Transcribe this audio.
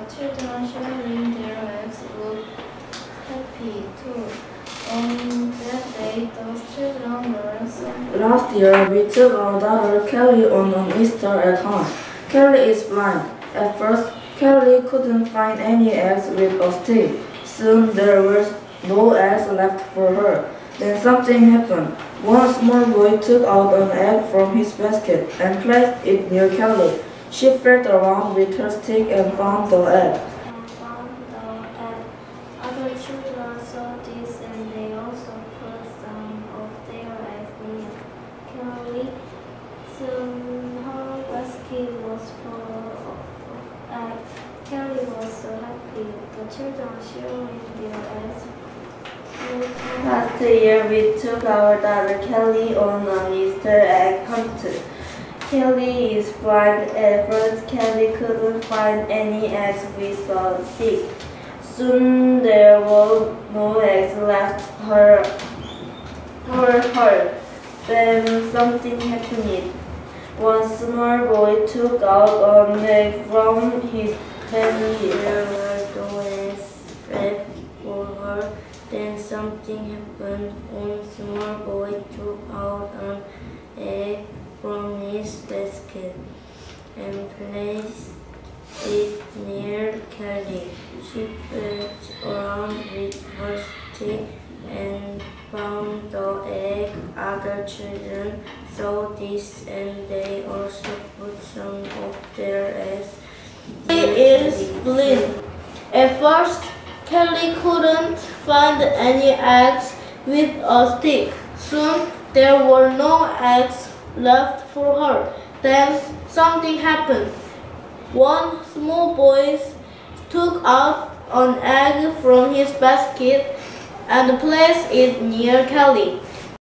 children sharing their eggs looked happy too. On that day, those children learned something. Last year, we took our daughter Kelly on an Easter egg hunt. Kelly is blind. At first, Kelly couldn't find any eggs with a stick. Soon there were no eggs left for her. Then something happened. One small boy took out an egg from his basket and placed it near Kelly. She felt around with her stick and found the egg. Other children saw this and they also put some of their eggs near Kelly. Soon her basket was full of eggs. Kelly was so happy. The children sharing their eggs. Last year, we took our daughter Kelly on an Easter egg hunt. Kelly is blind. At first, Kelly couldn't find any eggs with a stick. Soon there were no eggs left for her. Then something happened. One small boy took out an egg from his basket. There were no eggs left for her. Then something happened. One small boy took out an egg from his basket and placed it near Kelly. She felt around with her stick and found the egg. Other children saw this and they also put some of their eggs. Kelly is blind. At first, Kelly couldn't find any eggs with a stick. Soon, there were no eggs left for her. Then something happened. One small boy took out an egg from his basket and placed it near Kelly.